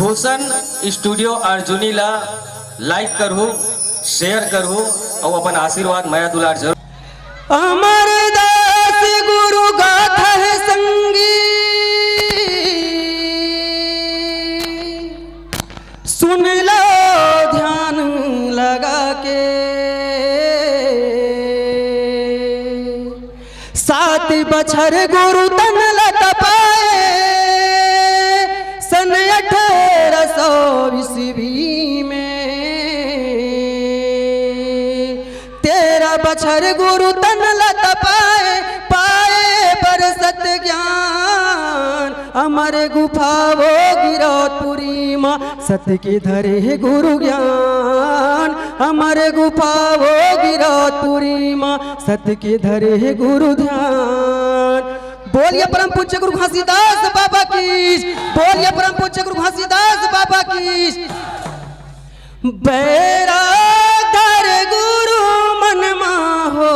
Bhushan studio Arjuni ला like करू, share करू और अपन आशीर्वाद माया दुलार जरूर। अमरदास गुरु गाथा है संगी, सुन लो ध्यान लगा के। 7 बछर गुरु तन लतपाए, सन 1800 ईस्वी में। 13 बछर गुरु तन लतपाए, पाए बरसत ज्ञान। अमर गुफा वो गिरौतपुरी माँ, सत्य के धरे गुरु ज्ञान। अमर गुफा वो गिरौतपुरी माँ, सत्य के धरे गुरु ध्यान। बोलिए परम पूज्य गुरु घासीदास बाबा की, बोलिए परम पूज्य गुरु घासीदास बाबा की। बैराधर गुरु मनमा हो,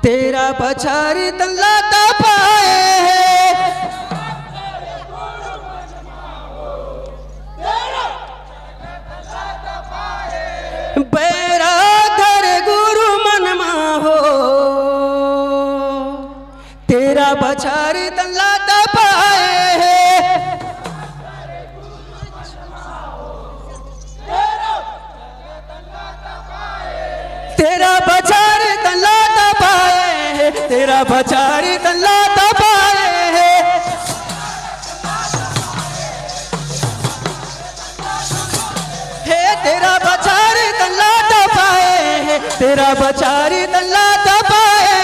13 बछर तल्ला तपाए। बैराधर गुरु मनमा हो, 13 बछर तल्ला तपाए। 13 बछर तल्ला तपाए, 13 बछर तल्ला तपाए। हे 13 बछर तल्ला तपाए, 13 बछर तल्ला तपाए।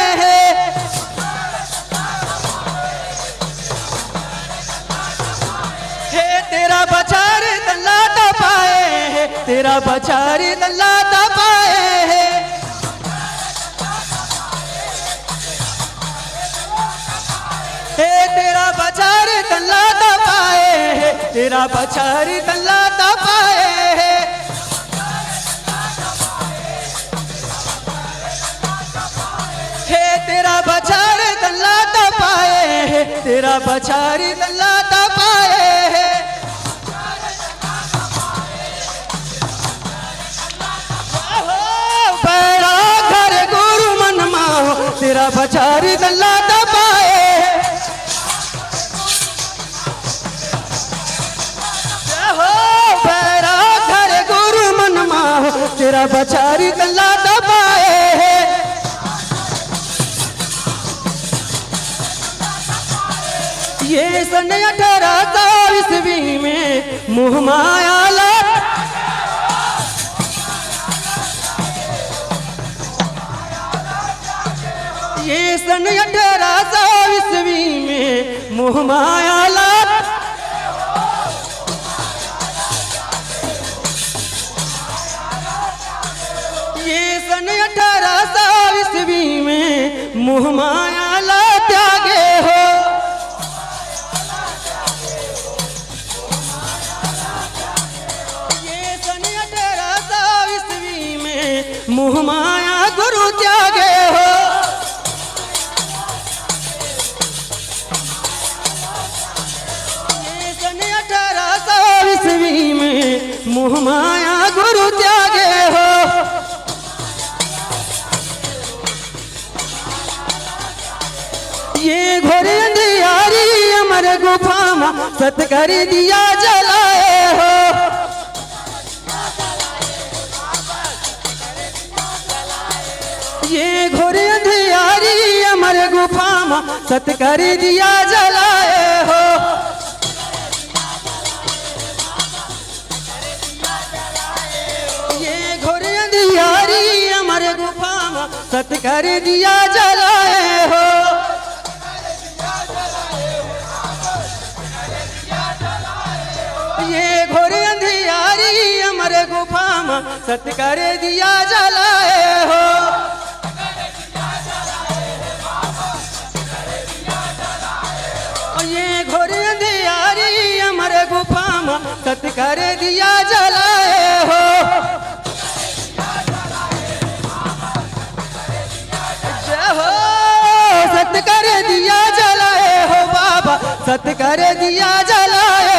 हे 13 बछर तल्ला तपाए, 13 बछर तल्ला तपाए। हे 13 बछर तल्ला तपाए, 13 बछर तल्ला तपाए। हे 13 बछर तल्ला तपाए, 13 बछर तल्ला तपाए। बैराधर गुरु मनमा हो, 13 बछर तल्ला तपाए। बैराधर गुरु मनमा हो, 13 बछर तल्ला तपाए। ये सन 1800 ईस्वी में मोह माया लग, ये सन 1800 ईस्वी में मोह माया लग। ये सन 1800 ईस्वी में मोह माया ला त्यागे हो। ये सन 1800 ईस्वी में मोह माया गुरु त्यागे हो। ये सन 1800 ईस्वी में मोह माया गुरु त्यागे हो। ये घोर अंधियारी अमर गुफा में सतकर दिया जलाए हो। ये घोर अंधियारी अमर गुफा में सतकर दिया जलाए हो। ये घोर अंधियारी अमर गुफा में सतकर दिया जलाए हो। ये घोर अंधियारी अमर गुफा में सतकर दिया जलाए हो। ये घोर अंधियारी अमर गुफा में सतकर दिया जलाए हो। जय हो सतकर दिया जलाए हो बाबा, सत्य कर दिया जलाए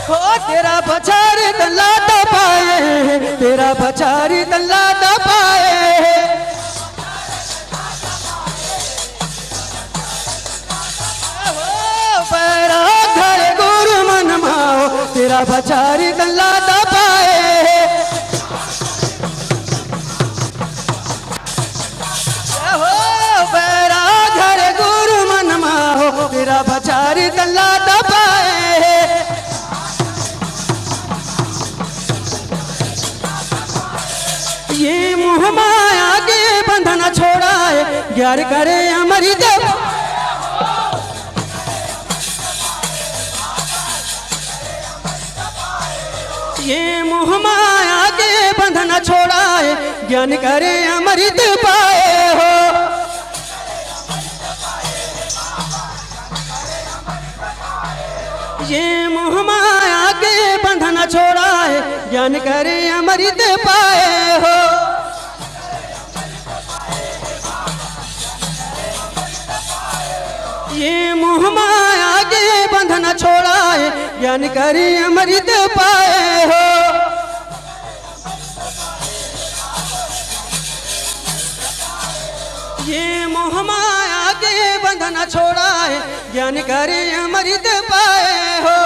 हो तेरा बचारी तल्ला दबाए तेरा बचारी तल्ला दबाए पैरा घर गुरु मन माओ तेरा बचारी तल्ला दबाए पैरा घर गुरु मन माओ तेरा बचारी तल्ला दबाए ये मोह माया के बंधन छोड़ाए ज्ञान करे अमृत ये मोह माया के बंधन छोड़ाए ज्ञान करे अमृत पाए हो ये मोह माया के बंधन छोड़ाए ज्ञान करे अमृत पाए हो ये मोह माया के बंधन छोड़ाए ज्ञान करे अमृत पाए हो ये मोह माया के बंधन छोड़ाए ज्ञान करे अमृत पाए हो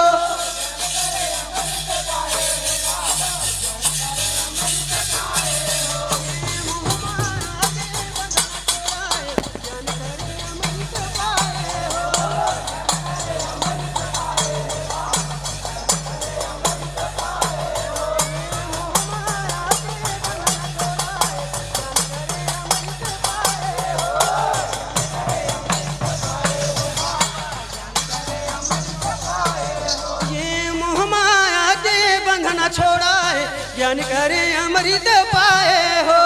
छोड़ाए ज्ञान करे अमृत पाए हो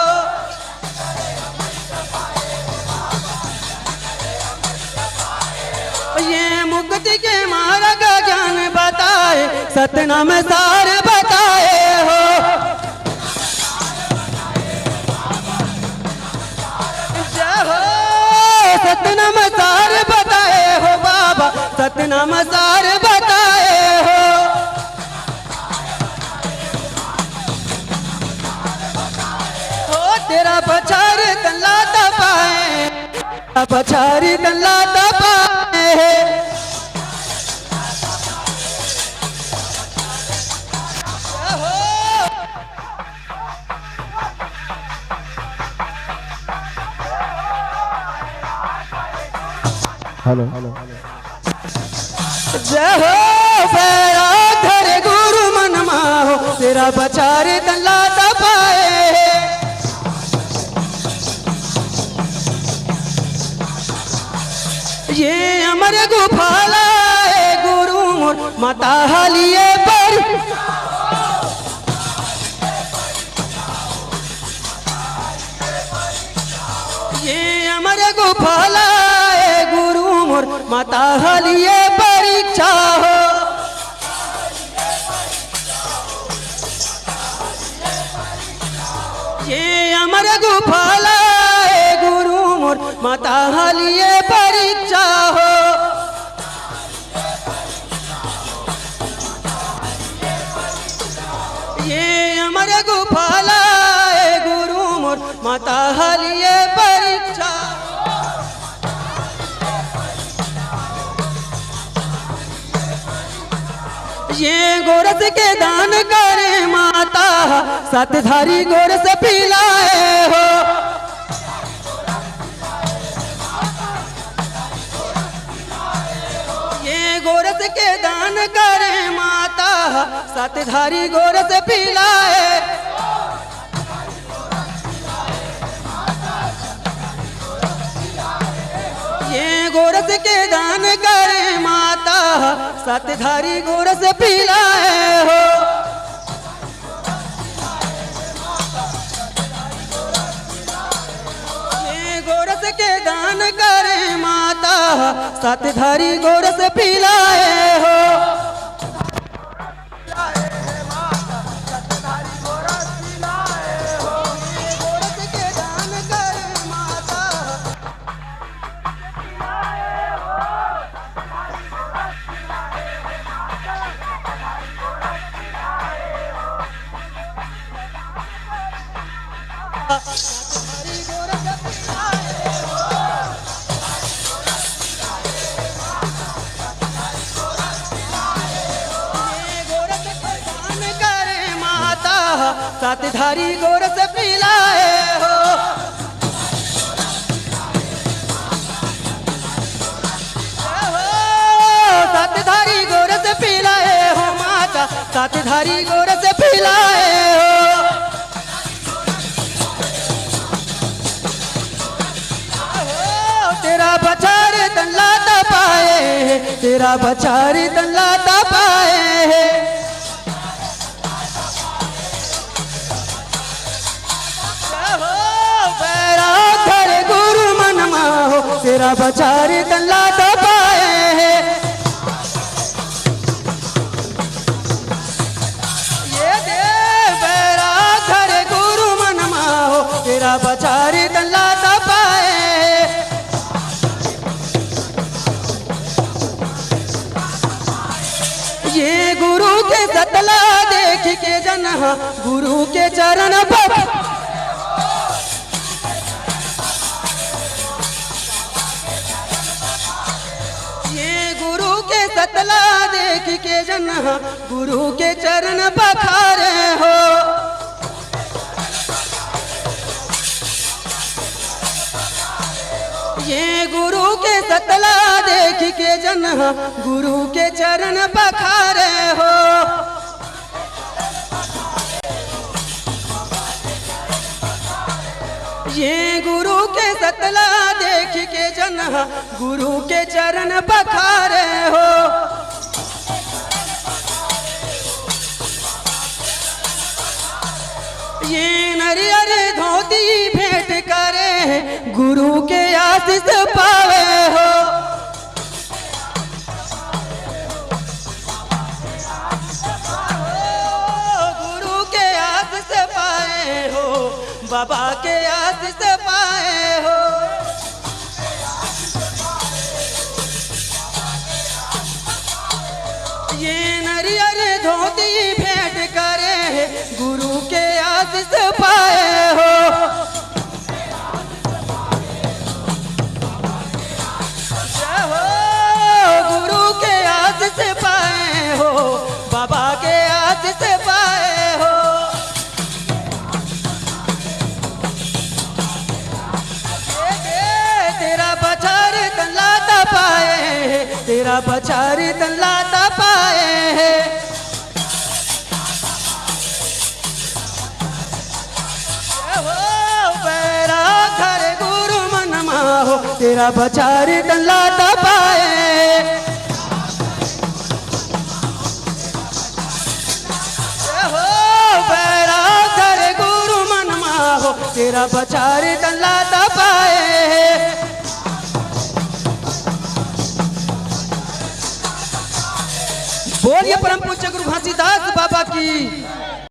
ये मुक्ति के मार्ग ज्ञान बताए सतनाम सार बताए हो सतनाम सार बताए हो बाबा सतनाम सार बताए हो तेरा बचारी तल्ला दबाए बचारी तल्ला दबाए हेलो जय हो पैरा घर गुरु मन माहो तेरा बचारी तल्ला दबाए ये अमर गुफाला गुरु मोर माता हालिए पर ये अमर गुफाला गुरु मोर माता हालिए परीक्षा हो ये अमर गुफाला गुरु मोर माता हालिए परीक्षा हो ये अमर गुफाला गुरु मोर माता हालिए परीक्षा ये गोरस के दान करे माता सतधारी गोरस पिलाए हो ये गोरस के दान करे माता सतधारी गोरस पिलाए ये गोरस के दान करे माता सतधारी गोरस पिलाए हो ये गोरस के दान करे माता सतधारी गोरस पिलाए हो गोरस के दान करे माता सात धारी गोरस पिलाए हो। सात धारी गोरस पिलाए हो माता, सात धारी गोरस पिलाए हो। तेरा बचार तल्ला तपाए, तेरा बचार तल्ला तपाए। बैराधर गुरु मन माहो, तेरा बचार तल्ला तपाए। ये दे बैराधर गुरु मन माहो, तेरा बचार तल्ला तपाए। ये गुरु के सतला देख के जन्हा, गुरु के चरण पर ये गुरु के सतला देख के जन्हा, गुरु के चरण पखारे हो। ये गुरु के सतला देख के जन्हा, गुरु के चरण पखारे हो। ये गुरु के सतला देख के जन्हा, गुरु के चरण पखारे हो। ये नरियर धोती भेंट करे, गुरु के आशीष पावे हो। गुरु के आशीष पाए हो, बाबा के आशीष पाए हो। ये नरियर धोती भेंट करे, गुरु के आशीष पाए हो। गुरु के आशीष पाए हो, बाबा के आशीष पाए हो। तेरा बचार तल्ला तपाए, तेरा बचार तल्ला तपाए। बैराधर गुरु मन माहो, तेरा बचार तल्ला तपाए। बैराधर गुरु मन माहो, तेरा बचार तल्ला तपाए। बोलिए परम पूज्य गुरु घासीदास बाबा की।